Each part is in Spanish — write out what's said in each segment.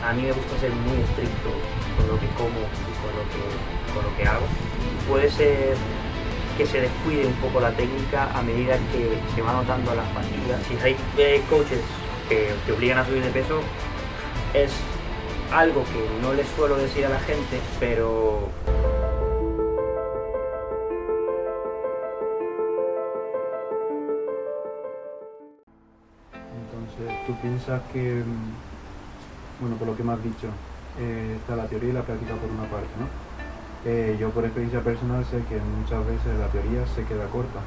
a mí me gusta ser muy estricto con lo que como y con lo que hago. Puede ser que se descuide un poco la técnica a medida que se va notando las fatigas. Si hay coaches que te obligan a subir de peso, es algo que no les suelo decir a la gente, pero entonces tú piensas que, bueno, por lo que me has dicho, está la teoría y la práctica por una parte, ¿no? Yo por experiencia personal sé que muchas veces la teoría se queda corta.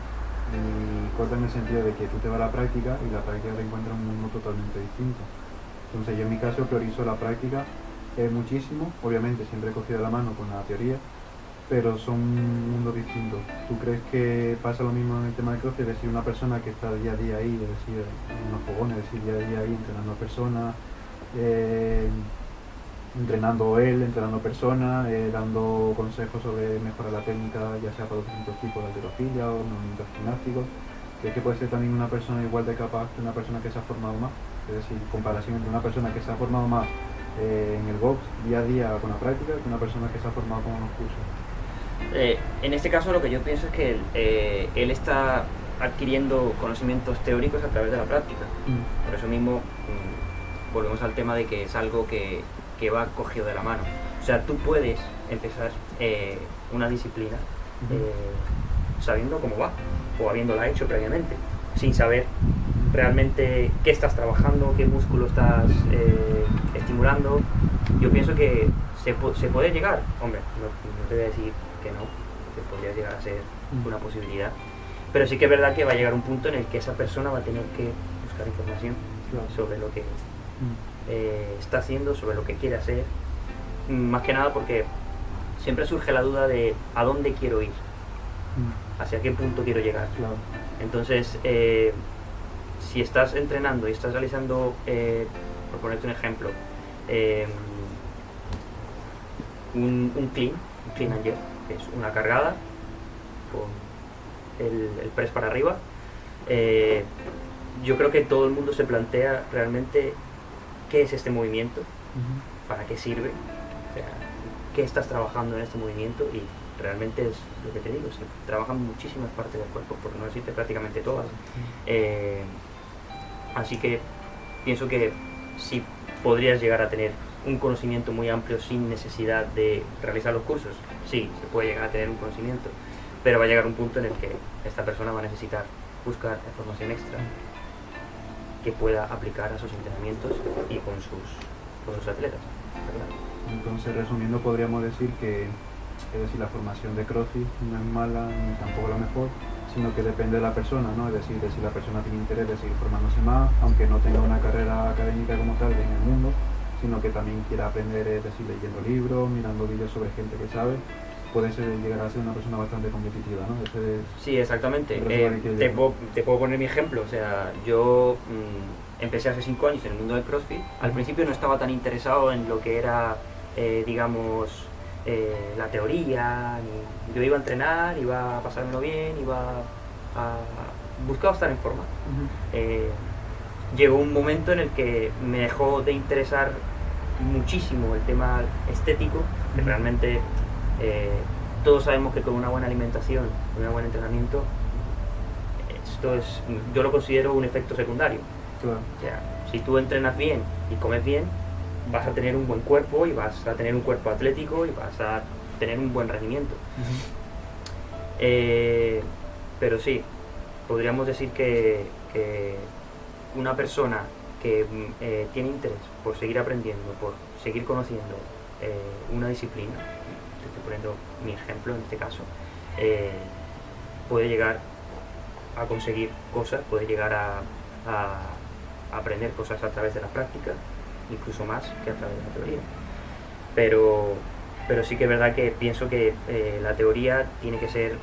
Y corta en el sentido de que tú te vas a la práctica y la práctica te encuentra un mundo totalmente distinto. Entonces yo en mi caso priorizo la práctica muchísimo, obviamente siempre he cogido la mano con la teoría, pero son mundos distintos. ¿Tú crees que pasa lo mismo en el tema del CrossFit? Es decir, una persona que está día a día ahí, es decir, en unos fogones, es decir, día a día ahí entrenando a personas, entrenando personas, dando consejos sobre mejorar la técnica, ya sea para los distintos tipos de halterofilia o movimientos gimnásticos. ¿Crees que puede ser también una persona igual de capaz que una persona que se ha formado más? Es decir, comparación entre una persona que se ha formado más en el box día a día con la práctica que una persona que se ha formado con unos cursos. En este caso lo que yo pienso es que él está adquiriendo conocimientos teóricos a través de la práctica. Por eso mismo volvemos al tema de que es algo que va cogido de la mano. O sea, tú puedes empezar una disciplina sabiendo cómo va o habiéndola hecho previamente, sin saber realmente qué estás trabajando, qué músculo estás estimulando. Yo pienso que se puede llegar, hombre, no te voy a decir que no, que podría llegar a ser una posibilidad, pero sí que es verdad que va a llegar un punto en el que esa persona va a tener que buscar información sobre lo que está haciendo, sobre lo que quiere hacer, más que nada porque siempre surge la duda de a dónde quiero ir, hacia qué punto quiero llegar. Entonces, si estás entrenando y estás realizando, por ponerte un ejemplo, un clean and jerk, que es una cargada con el press para arriba, yo creo que todo el mundo se plantea realmente qué es este movimiento, para qué sirve, o sea, qué estás trabajando en este movimiento, y realmente es lo que te digo, se trabajan muchísimas partes del cuerpo, por no decirte prácticamente todas. Así que pienso que sí podrías llegar a tener un conocimiento muy amplio sin necesidad de realizar los cursos. Sí, se puede llegar a tener un conocimiento, pero va a llegar un punto en el que esta persona va a necesitar buscar información extra que pueda aplicar a sus entrenamientos y con sus atletas, ¿verdad? Entonces, resumiendo, podríamos decir que la formación de CrossFit no es mala ni tampoco la mejor, sino que depende de la persona, ¿no? Es decir, de si la persona tiene interés de seguir formándose más, aunque no tenga una carrera académica como tal en el mundo, sino que también quiera aprender, es decir, leyendo libros, mirando vídeos sobre gente que sabe, puede llegar a ser una persona bastante competitiva, ¿no? Sí, exactamente. Te puedo poner mi ejemplo. O sea, yo empecé hace 5 años en el mundo del CrossFit. Al principio no estaba tan interesado en lo que era, digamos, la teoría. Yo iba a entrenar, iba a pasármelo bien, buscaba estar en forma. Llegó un momento en el que me dejó de interesar muchísimo el tema estético, que realmente todos sabemos que con una buena alimentación, con un buen entrenamiento, yo lo considero un efecto secundario. Claro. O sea, si tú entrenas bien y comes bien, vas a tener un buen cuerpo y vas a tener un cuerpo atlético y vas a tener un buen rendimiento. Pero sí, podríamos decir que una persona que tiene interés por seguir aprendiendo, por seguir conociendo una disciplina, estoy poniendo mi ejemplo en este caso, puede llegar a conseguir cosas, puede llegar a aprender cosas a través de la práctica, incluso más que a través de la teoría. Pero sí que es verdad que pienso que la teoría tiene que ser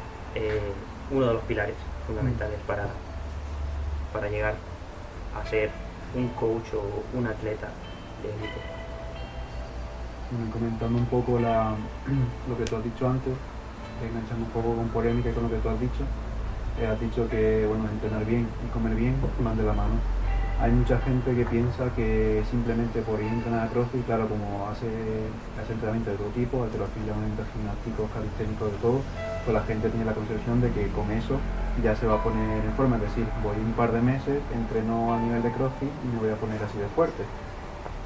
uno de los pilares fundamentales para llegar a ser un coach o un atleta de élite. Comentando un poco lo que tú has dicho antes, enganchando un poco con polémica con lo que tú has dicho que, bueno, entrenar bien y comer bien van de la mano. hay mucha gente que piensa que simplemente por ir a entrenar a CrossFit, claro, como hace entrenamiento de todo tipo, halterofilia, movimientos gimnásticos, calisténicos, de todo, pues la gente tiene la concepción de que con eso ya se va a poner en forma, es decir, voy un par de meses, entreno a nivel de CrossFit y me voy a poner así de fuerte.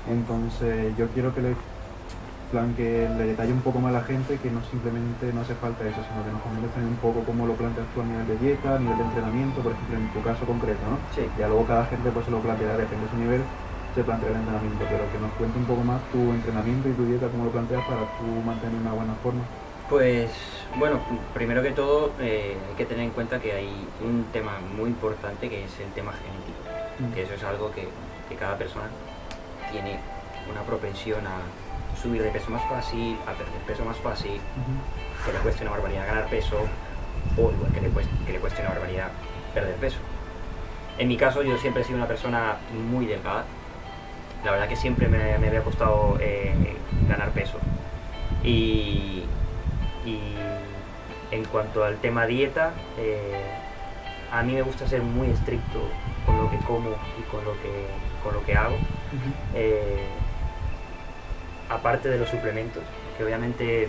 Entonces yo quiero que le detalle un poco más a la gente que no simplemente no hace falta eso, sino que nos comentes también un poco cómo lo planteas tú a nivel de dieta, a nivel de entrenamiento, por ejemplo en tu caso concreto, ¿no? Sí. Ya luego cada gente pues se lo plantea, depende de su nivel, se plantea el entrenamiento, pero que nos cuente un poco más tu entrenamiento y tu dieta, cómo lo planteas para tú mantener una buena forma. Pues bueno, primero que todo hay que tener en cuenta que hay un tema muy importante que es el tema genético, que eso es algo que cada persona tiene una propensión a subir de peso más fácil, a perder peso más fácil, que le cueste una barbaridad ganar peso, o igual que le cueste una barbaridad perder peso. En mi caso yo siempre he sido una persona muy delgada, la verdad que siempre me había costado ganar peso. Y en cuanto al tema dieta, a mí me gusta ser muy estricto con lo que como y con lo que hago. Aparte de los suplementos, que obviamente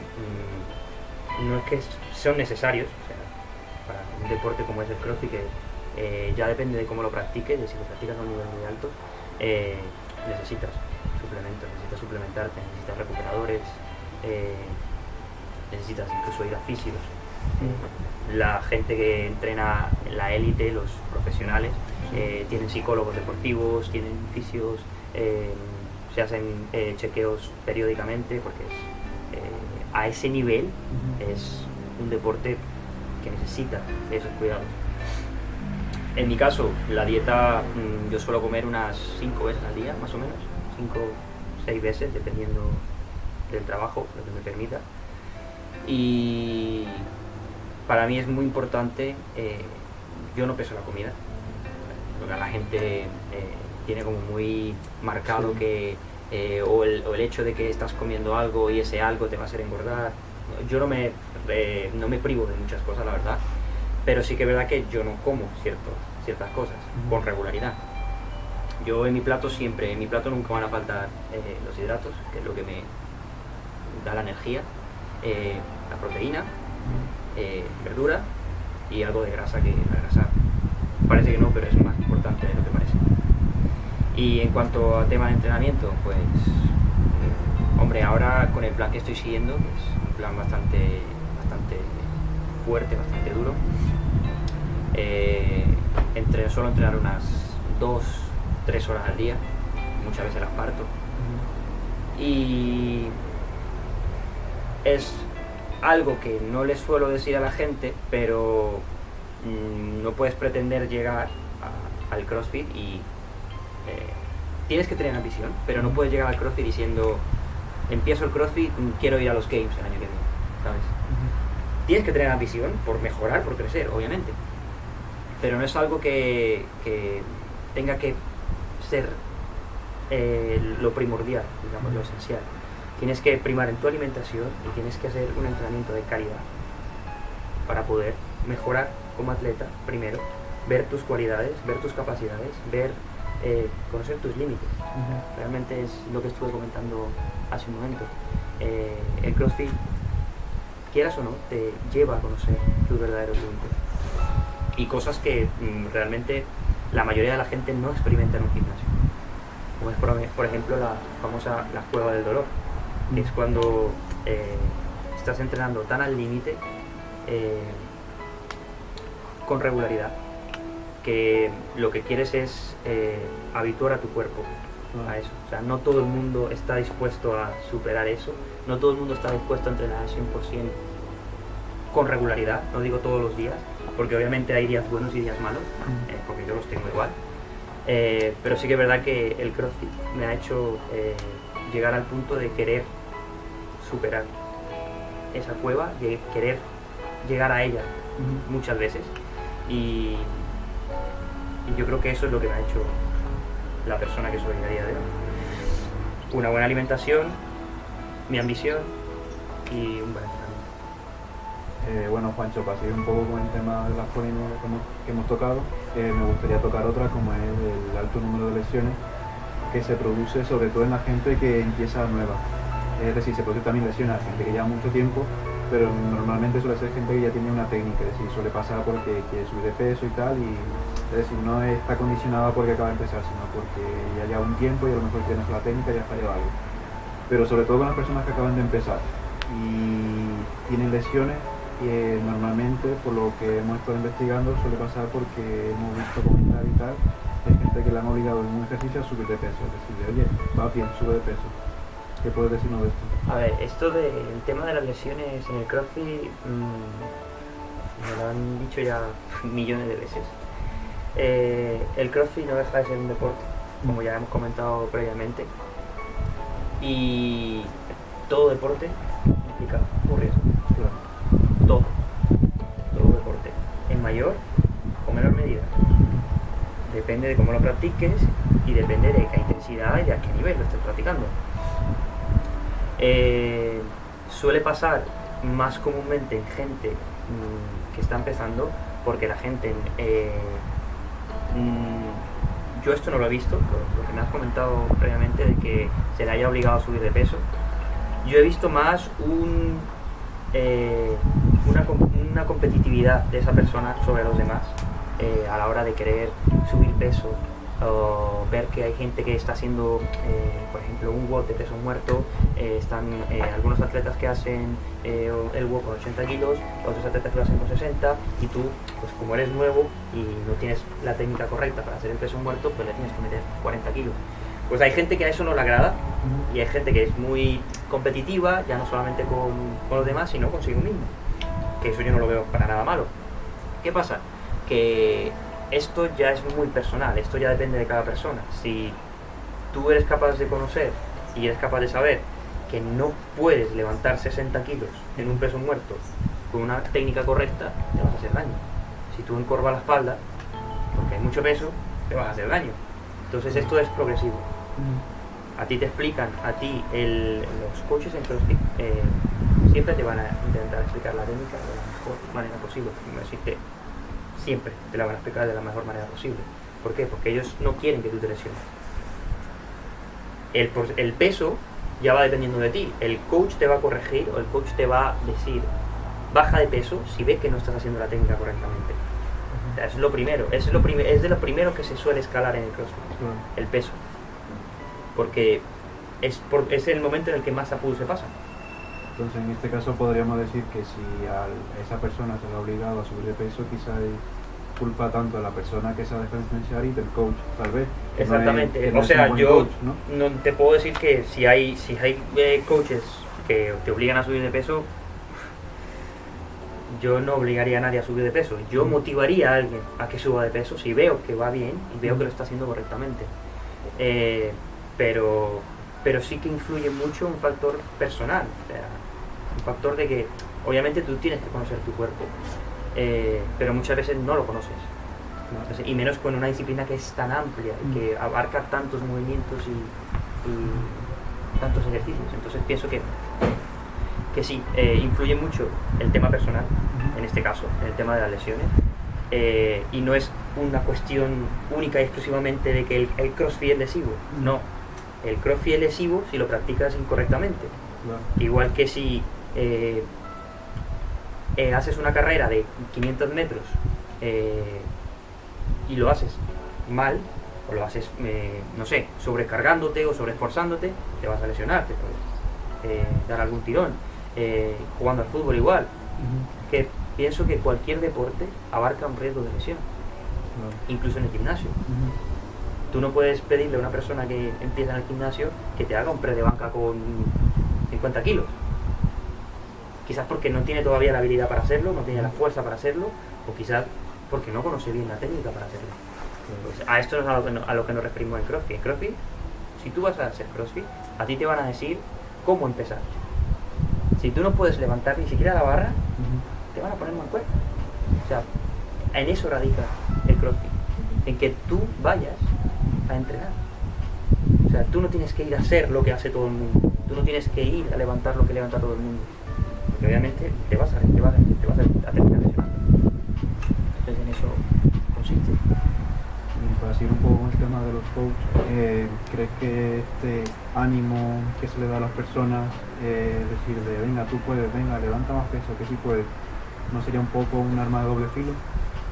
no es que son necesarios, o sea, para un deporte como es el CrossFit, que ya depende de cómo lo practiques, de si lo practicas a un nivel muy alto, necesitas suplementos, necesitas suplementarte, necesitas recuperadores, necesitas incluso ir a fisios. La gente que entrena en la élite, los profesionales, tienen psicólogos deportivos, tienen fisios, se hacen chequeos periódicamente, porque a ese nivel es un deporte que necesita de esos cuidados. En mi caso, la dieta, yo suelo comer unas 5 veces al día, más o menos, 5 o 6 veces, dependiendo del trabajo, lo que me permita. Y para mí es muy importante, yo no peso la comida, porque la gente tiene como muy marcado que o el hecho de que estás comiendo algo y ese algo te va a hacer engordar. Yo no me privo de muchas cosas, la verdad, pero sí que es verdad que yo no como ciertas cosas con regularidad. Yo en mi plato nunca van a faltar los hidratos, que es lo que me da la energía, la proteína, verdura y algo de grasa, que la grasa parece que no, pero es más importante de lo que parece. Y en cuanto al tema de entrenamiento, pues hombre, ahora con el plan que estoy siguiendo, que es un plan bastante fuerte, bastante duro, suelo entrenar unas 2-3 horas al día, muchas veces las parto, y es algo que no les suelo decir a la gente, pero no puedes pretender llegar al CrossFit y tienes que tener ambición, pero no puedes llegar al CrossFit diciendo empiezo el CrossFit, quiero ir a los Games el año que viene, ¿sabes? Tienes que tener ambición por mejorar, por crecer, obviamente, pero no es algo que tenga que ser lo primordial, digamos, lo esencial. Tienes que primar en tu alimentación y tienes que hacer un entrenamiento de calidad para poder mejorar como atleta primero, ver tus cualidades, ver tus capacidades, conocer tus límites. Realmente es lo que estuve comentando hace un momento. El CrossFit, quieras o no, te lleva a conocer tus verdaderos límites y cosas que realmente la mayoría de la gente no experimenta en un gimnasio, como es por ejemplo la famosa cueva del dolor, que es cuando estás entrenando tan al límite con regularidad que lo que quieres es habituar a tu cuerpo a eso. O sea, no todo el mundo está dispuesto a superar eso, no todo el mundo está dispuesto a entrenar al 100% con regularidad, no digo todos los días, porque obviamente hay días buenos y días malos, porque yo los tengo igual, pero sí que es verdad que el CrossFit me ha hecho llegar al punto de querer superar esa cueva, de querer llegar a ella muchas veces, y yo creo que eso es lo que me ha hecho la persona que soy a día de hoy. Una buena alimentación, mi ambición y un buen entrenamiento. Bueno, Juancho, para seguir un poco con el tema de las polémicas que hemos tocado, me gustaría tocar otra como es el alto número de lesiones que se produce sobre todo en la gente que empieza nueva. Es decir, se produce también lesiones a gente que lleva mucho tiempo, pero normalmente suele ser gente que ya tiene una técnica, es decir, suele pasar porque quiere subir de peso y tal, y es decir, no está condicionada porque acaba de empezar, sino porque ya lleva un tiempo y a lo mejor tienes la técnica y ya ha fallado algo. Pero sobre todo con las personas que acaban de empezar y tienen lesiones, normalmente, por lo que hemos estado investigando, suele pasar porque hemos visto comentarios y tal, hay gente que le han obligado en un ejercicio a subir de peso, es decir, oye, va bien, sube de peso. ¿Qué puedes decirnos de esto? A ver, esto del tema de las lesiones en el CrossFit me lo han dicho ya millones de veces. El CrossFit no deja de ser un deporte, como ya hemos comentado previamente, y todo deporte implica un riesgo. Claro. Todo deporte, en mayor o menor medida. Depende de cómo lo practiques y depende de qué intensidad y de a qué nivel lo estés practicando. Suele pasar más comúnmente en gente que está empezando, porque la gente, yo esto no lo he visto, lo que me has comentado previamente de que se le haya obligado a subir de peso. Yo he visto más una competitividad de esa persona sobre los demás a la hora de querer subir peso, o ver que hay gente que está haciendo, por ejemplo, un WOD de peso muerto. Están algunos atletas que hacen el WOD con 80 kilos, otros atletas que lo hacen con 60, y tú, pues como eres nuevo y no tienes la técnica correcta para hacer el peso muerto, pues le tienes que meter 40 kilos. Pues hay gente que a eso no le agrada, y hay gente que es muy competitiva, ya no solamente con los demás, sino consigo mismo, que eso yo no lo veo para nada malo. ¿Qué pasa? Que esto ya es muy personal, esto ya depende de cada persona. Si tú eres capaz de conocer y eres capaz de saber que no puedes levantar 60 kilos en un peso muerto con una técnica correcta, te vas a hacer daño. Si tú encorvas la espalda, porque hay mucho peso, te vas a hacer daño. Entonces esto es progresivo. A ti te explican, los coaches en CrossFit siempre te van a intentar explicar la técnica de la mejor manera posible. No decirte, siempre te la van a explicar de la mejor manera posible. ¿Por qué? Porque ellos no quieren que tú te lesiones. El peso ya va dependiendo de ti. El coach te va a corregir, o el coach te va a decir, baja de peso si ve que no estás haciendo la técnica correctamente. O sea, es lo primero, es de lo primero que se suele escalar en el CrossFit, el peso. Porque es el momento en el que más apuro se pasa. Entonces, en este caso podríamos decir que si a esa persona se le ha obligado a subir de peso, quizá es culpa tanto de la persona que sabe diferenciar y del coach, tal vez. Exactamente. No o sea, yo coach, ¿no? No te puedo decir que si hay coaches que te obligan a subir de peso, yo no obligaría a nadie a subir de peso. Yo motivaría a alguien a que suba de peso si veo que va bien y veo que lo está haciendo correctamente. Pero sí que influye mucho un factor personal, o sea, un factor de que obviamente tú tienes que conocer tu cuerpo, pero muchas veces no lo conoces. Entonces, y menos con una disciplina que es tan amplia, que abarca tantos movimientos y tantos ejercicios. Entonces pienso que sí, influye mucho el tema personal, en este caso, en el tema de las lesiones, y no es una cuestión única y exclusivamente de que el CrossFit es lesivo, no. El CrossFit es lesivo si lo practicas incorrectamente. Igual que si haces una carrera de 500 metros y lo haces mal, o lo haces, no sé, sobrecargándote o sobreesforzándote, te vas a lesionar, te puedes dar algún tirón. Jugando al fútbol igual. Que pienso que cualquier deporte abarca un riesgo de lesión, incluso en el gimnasio. Tú no puedes pedirle a una persona que empieza en el gimnasio que te haga un press de banca con 50 kilos. Quizás porque no tiene todavía la habilidad para hacerlo, no tiene la fuerza para hacerlo, o quizás porque no conoce bien la técnica para hacerlo. Pues a esto es a lo que nos referimos en CrossFit. En CrossFit, si tú vas a hacer CrossFit, a ti te van a decir cómo empezar. Si tú no puedes levantar ni siquiera la barra, te van a poner mancuerna. O sea, en eso radica el CrossFit, en que tú vayas a entrenar. O sea, tú no tienes que ir a hacer lo que hace todo el mundo, tú no tienes que ir a levantar lo que levanta todo el mundo, porque obviamente te vas a terminar lesionando. Entonces en eso consiste. Y para seguir un poco con el tema de los coaches, ¿crees que este ánimo que se le da a las personas, decir de venga, tú puedes, venga, levanta más peso, que sí puedes, no sería un poco un arma de doble filo?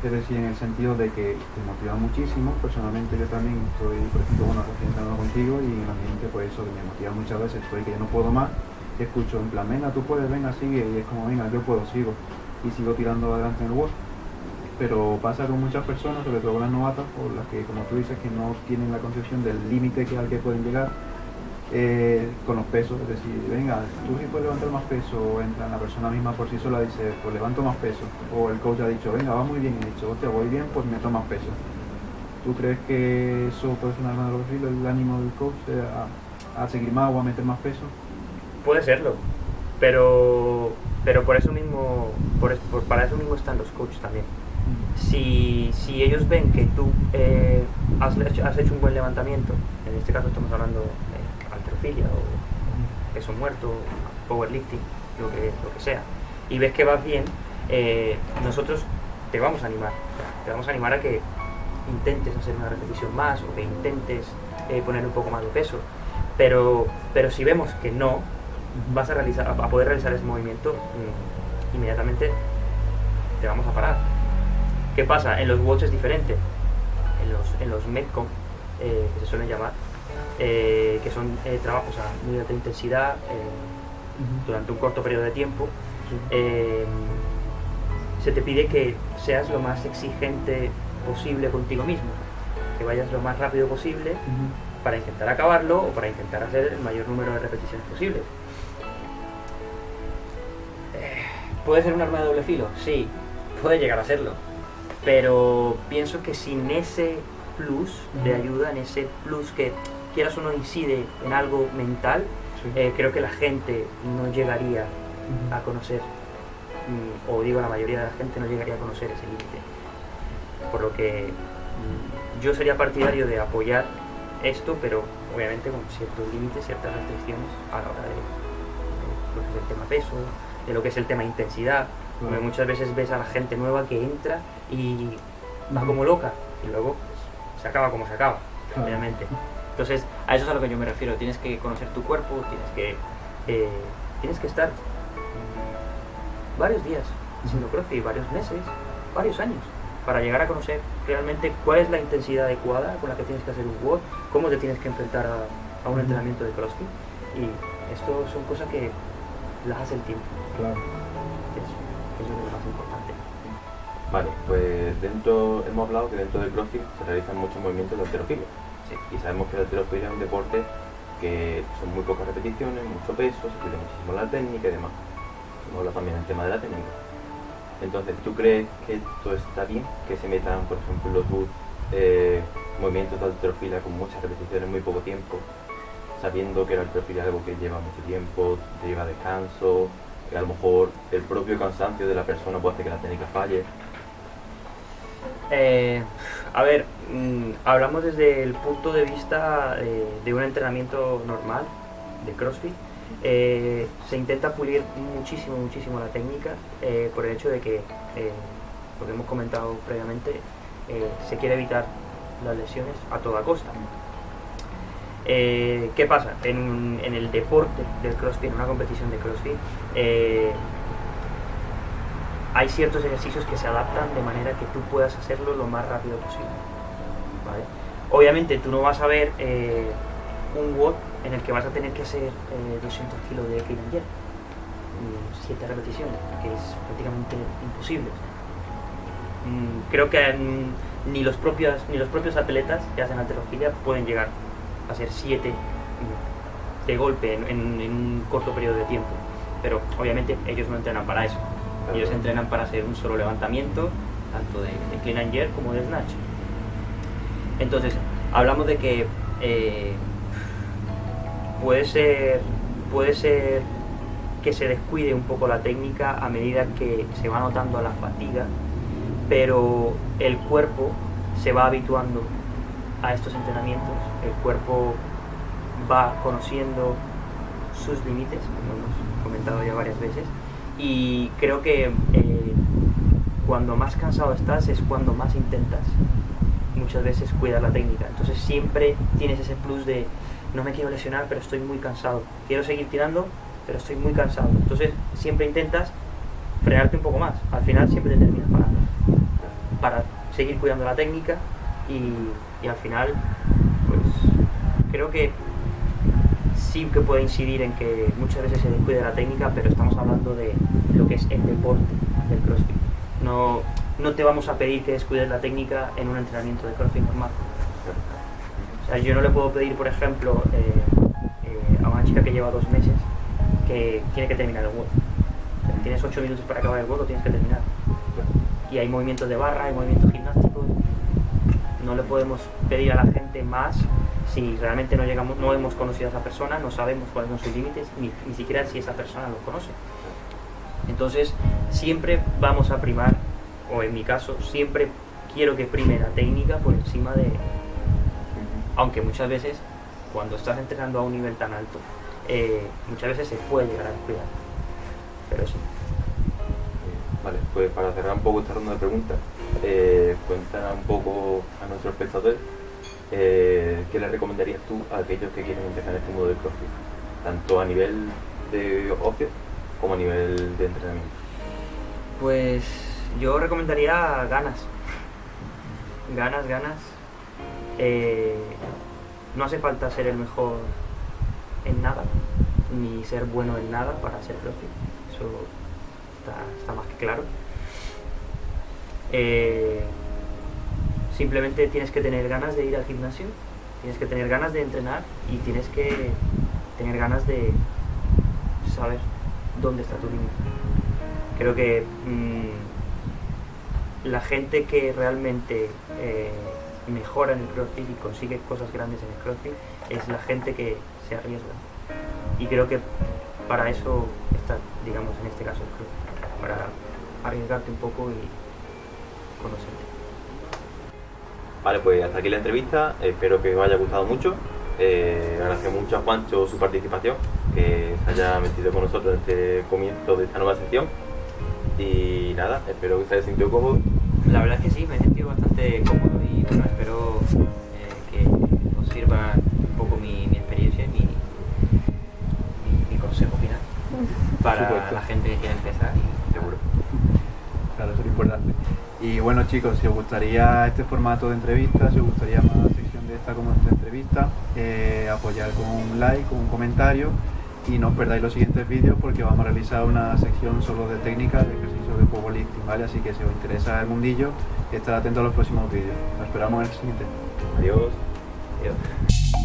Es decir, en el sentido de que te motiva muchísimo. Personalmente yo también estoy, por ejemplo, recién entrando contigo, y en el ambiente pues eso que me motiva muchas veces, estoy que yo no puedo más, y escucho en plan, venga, tú puedes, venga, sigue, y es como, venga, yo puedo, sigo, y sigo tirando adelante en el work. Pero pasa con muchas personas, sobre todo con las novatas, o las que, como tú dices, que no tienen la concepción del límite al que pueden llegar, con los pesos. Es decir, venga, tú sí puedes levantar más peso, o entra la persona misma por sí sola dice, pues levanto más peso, o el coach ha dicho, venga, va muy bien, y he dicho, hostia, voy bien, pues meto más peso. ¿Tú crees que eso puede ser un arma de doble filo, el ánimo del coach a seguir más o a meter más peso? Puede serlo, pero por eso mismo, para eso mismo están los coaches también. Si ellos ven que tú has hecho un buen levantamiento, en este caso estamos hablando de halterofilia o peso muerto, powerlifting, lo que sea, y ves que vas bien, nosotros te vamos a animar a que intentes hacer una repetición más, o que intentes poner un poco más de peso, pero si vemos que no vas a poder realizar ese movimiento, inmediatamente te vamos a parar. ¿Qué pasa? En los watts es diferente. En los Metcon, que se suelen llamar, que son trabajos a muy alta intensidad durante un corto periodo de tiempo, se te pide que seas lo más exigente posible contigo mismo, que vayas lo más rápido posible para intentar acabarlo, o para intentar hacer el mayor número de repeticiones posible. ¿Puede ser un arma de doble filo? Sí, puede llegar a serlo. Pero pienso que sin ese plus de ayuda, en ese plus que quieras o no incide en algo mental, creo que la gente no llegaría a conocer, o digo la mayoría de la gente no llegaría a conocer ese límite. Por lo que yo sería partidario de apoyar esto, pero obviamente con ciertos límites, ciertas restricciones a la hora de lo que es el tema peso, de lo que es el tema intensidad. Porque muchas veces ves a la gente nueva que entra y va como loca, y luego se acaba como se acaba, obviamente. Entonces, a eso es a lo que yo me refiero. Tienes que conocer tu cuerpo, tienes que estar varios días haciendo CrossFit, varios meses, varios años, para llegar a conocer realmente cuál es la intensidad adecuada con la que tienes que hacer un WOD, cómo te tienes que enfrentar a un entrenamiento de CrossFit. Y esto son cosas que las hace el tiempo. Claro. Eso es lo más importante. Vale, pues hemos hablado que dentro del CrossFit se realizan muchos movimientos de halterofilia. Sí. Y sabemos que la halterofilia es un deporte que son muy pocas repeticiones, mucho peso, se cuida muchísimo la técnica y demás. Hemos hablado también del tema de la técnica. Entonces, ¿tú crees que esto está bien? Que se metan, por ejemplo, en los boots movimientos de halterofilia con muchas repeticiones en muy poco tiempo, sabiendo que la halterofilia es algo que lleva mucho tiempo, lleva descanso, que a lo mejor el propio cansancio de la persona puede hacer que la técnica falle? A ver, hablamos desde el punto de vista de un entrenamiento normal de CrossFit. Se intenta pulir muchísimo la técnica, por el hecho de que, lo que hemos comentado previamente, se quiere evitar las lesiones a toda costa. ¿Qué pasa? En el deporte del CrossFit, en una competición de CrossFit, hay ciertos ejercicios que se adaptan de manera que tú puedas hacerlo lo más rápido posible, ¿vale? Obviamente tú no vas a ver un WOD en el que vas a tener que hacer 200 kilos de clean and jerk, 7 repeticiones, que es prácticamente imposible. Creo que ni los propios atletas que hacen halterofilia pueden llegar a hacer 7 de golpe en un corto periodo de tiempo, pero obviamente ellos no entrenan para eso. Ellos entrenan para hacer un solo levantamiento, tanto de clean and jerk como de snatch. Entonces, hablamos de que puede ser que se descuide un poco la técnica a medida que se va notando la fatiga, pero el cuerpo se va habituando a estos entrenamientos, el cuerpo va conociendo sus límites, como hemos comentado ya varias veces, Y creo que cuando más cansado estás es cuando más intentas muchas veces cuidar la técnica. Entonces siempre tienes ese plus de no me quiero lesionar, pero estoy muy cansado. Quiero seguir tirando, pero estoy muy cansado. Entonces siempre intentas frenarte un poco más. Al final siempre te terminas parando para seguir cuidando la técnica y al final pues creo que sí que puede incidir en que muchas veces se descuide la técnica, pero estamos hablando de lo que es el deporte del CrossFit. No te vamos a pedir que descuides la técnica en un entrenamiento de CrossFit normal. O sea, yo no le puedo pedir, por ejemplo, a una chica que lleva 2 meses que tiene que terminar el WOD. O sea, tienes 8 minutos para acabar el WOD, lo tienes que terminar. Y hay movimientos de barra, hay movimientos gimnásticos. No le podemos pedir a la gente más si realmente no hemos conocido a esa persona, no sabemos cuáles son sus límites, ni siquiera si esa persona los conoce. Entonces, siempre vamos a primar, o en mi caso, siempre quiero que prime la técnica por encima de... Aunque muchas veces, cuando estás entrenando a un nivel tan alto, muchas veces se puede llegar a descuidar. Pero sí. Vale, pues para cerrar un poco esta ronda de preguntas, cuenta un poco a nuestros espectadores qué le recomendarías tú a aquellos que quieren empezar en este mundo del CrossFit, tanto a nivel de ocio como a nivel de entrenamiento. Pues yo recomendaría ganas. No hace falta ser el mejor en nada, ni ser bueno en nada para ser CrossFit. Eso está más que claro. Simplemente tienes que tener ganas de ir al gimnasio, tienes que tener ganas de entrenar y tienes que tener ganas de saber dónde está tu límite. Creo que la gente que realmente mejora en el CrossFit y consigue cosas grandes en el CrossFit es la gente que se arriesga. Y creo que para eso está, digamos, en este caso el CrossFit, para arriesgarte un poco y conocerte. Vale, pues hasta aquí la entrevista, espero que os haya gustado mucho. Agradezco mucho a Juancho su participación, que se haya metido con nosotros en este comienzo de esta nueva sección. Y nada, espero que se haya sentido cómodo. La verdad es que sí, me he sentido bastante cómodo y bueno, espero que os sirva un poco mi experiencia y mi consejo final para la gente que quiera empezar y seguro. Claro, eso es importante. Y bueno chicos, si os gustaría este formato de entrevista, si os gustaría más sección de esta como esta entrevista, apoyar con un like, con un comentario y no os perdáis los siguientes vídeos porque vamos a realizar una sección solo de técnica, de ejercicio de powerlifting, ¿vale? Así que si os interesa el mundillo, estar atentos a los próximos vídeos. Nos esperamos en el siguiente. Adiós. Adiós.